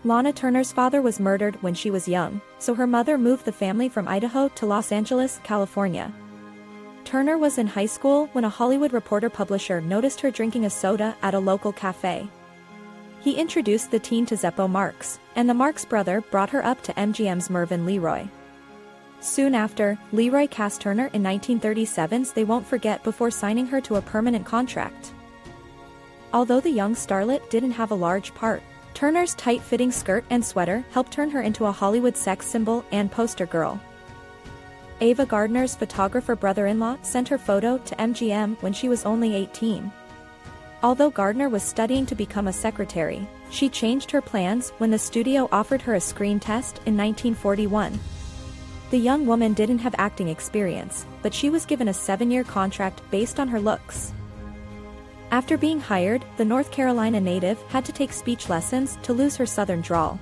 Lana Turner's father was murdered when she was young, so her mother moved the family from Idaho to Los Angeles, California. Turner was in high school when a Hollywood reporter-publisher noticed her drinking a soda at a local cafe. He introduced the teen to Zeppo Marx, and the Marx brother brought her up to MGM's Mervyn LeRoy. Soon after, LeRoy cast Turner in 1937's They Won't Forget before signing her to a permanent contract. Although the young starlet didn't have a large part, Turner's tight-fitting skirt and sweater helped turn her into a Hollywood sex symbol and poster girl. Ava Gardner's photographer brother-in-law sent her photo to MGM when she was only 18. Although Gardner was studying to become a secretary, she changed her plans when the studio offered her a screen test in 1941. The young woman didn't have acting experience, but she was given a 7-year contract based on her looks. After being hired, the North Carolina native had to take speech lessons to lose her southern drawl.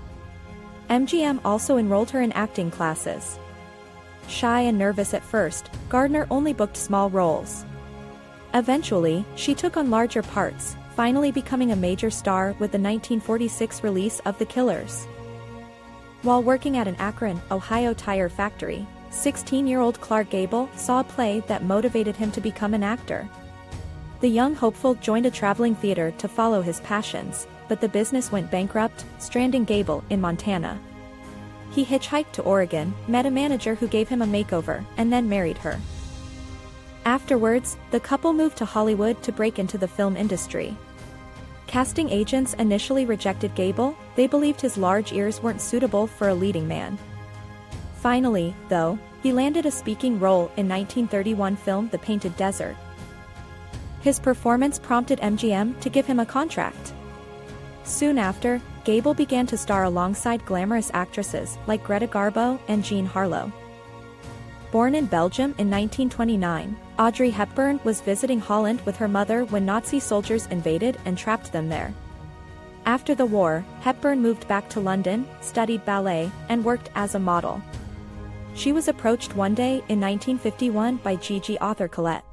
MGM also enrolled her in acting classes. Shy and nervous at first, Gardner only booked small roles. Eventually, she took on larger parts, finally becoming a major star with the 1946 release of The Killers. While working at an Akron, Ohio tire factory, 16-year-old Clark Gable saw a play that motivated him to become an actor. The young hopeful joined a traveling theater to follow his passions, but the business went bankrupt, stranding Gable in Montana. He hitchhiked to Oregon, met a manager who gave him a makeover, and then married her. Afterwards, the couple moved to Hollywood to break into the film industry. Casting agents initially rejected Gable. They believed his large ears weren't suitable for a leading man. Finally, though, he landed a speaking role in 1931 film The Painted Desert. His performance prompted MGM to give him a contract. Soon after, Gable began to star alongside glamorous actresses like Greta Garbo and Jean Harlow. Born in Belgium in 1929, Audrey Hepburn was visiting Holland with her mother when Nazi soldiers invaded and trapped them there. After the war, Hepburn moved back to London, studied ballet, and worked as a model. She was approached one day in 1951 by Gigi author Colette.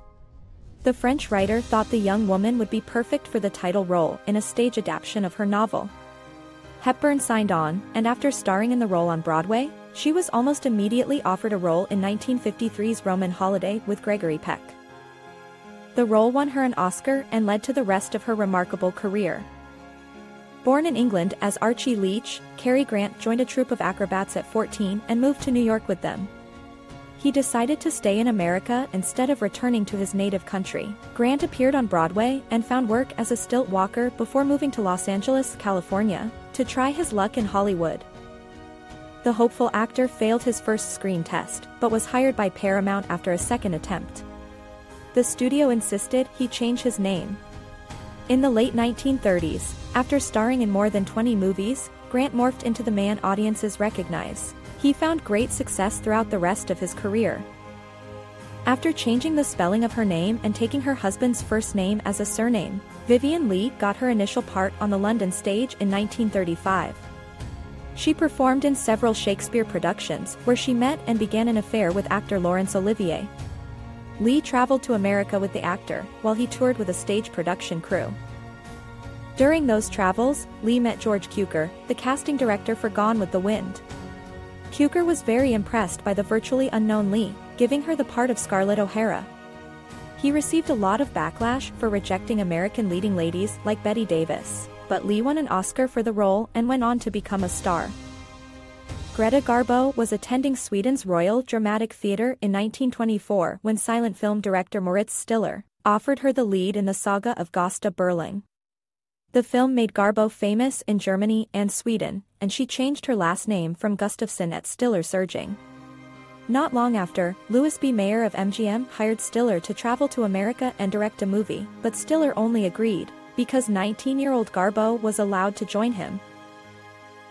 The French writer thought the young woman would be perfect for the title role in a stage adaptation of her novel. Hepburn signed on, and after starring in the role on Broadway, she was almost immediately offered a role in 1953's Roman Holiday with Gregory Peck. The role won her an Oscar and led to the rest of her remarkable career. Born in England as Archie Leach, Cary Grant joined a troupe of acrobats at 14 and moved to New York with them. He decided to stay in America instead of returning to his native country. Grant appeared on Broadway and found work as a stilt walker before moving to Los Angeles, California, to try his luck in Hollywood. The hopeful actor failed his first screen test, but was hired by Paramount after a second attempt. The studio insisted he change his name. In the late 1930s, after starring in more than 20 movies, Grant morphed into the man audiences recognize. He found great success throughout the rest of his career. After changing the spelling of her name and taking her husband's first name as a surname, Vivien Leigh got her initial part on the London stage in 1935. She performed in several Shakespeare productions where she met and began an affair with actor Laurence Olivier. Leigh traveled to America with the actor, while he toured with a stage production crew. During those travels, Leigh met George Cukor, the casting director for Gone with the Wind. Cukor was very impressed by the virtually unknown Leigh, giving her the part of Scarlett O'Hara. He received a lot of backlash for rejecting American leading ladies like Bette Davis, but Leigh won an Oscar for the role and went on to become a star. Greta Garbo was attending Sweden's Royal Dramatic Theatre in 1924 when silent film director Moritz Stiller offered her the lead in the saga of Gösta Berling. The film made Garbo famous in Germany and Sweden, and she changed her last name from Gustafsson at Stiller's urging. Not long after, Louis B. Mayer of MGM hired Stiller to travel to America and direct a movie, but Stiller only agreed because 19-year-old Garbo was allowed to join him.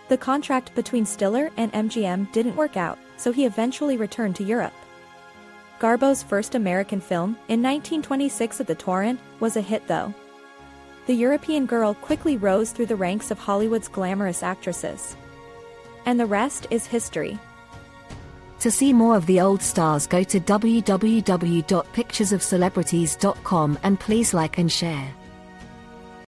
The contract between Stiller and MGM didn't work out, so he eventually returned to Europe. Garbo's first American film, in 1926 at the Torrent, was a hit though. The European girl quickly rose through the ranks of Hollywood's glamorous actresses. And the rest is history. To see more of the old stars, go to www.picturesofcelebrities.com and please like and share.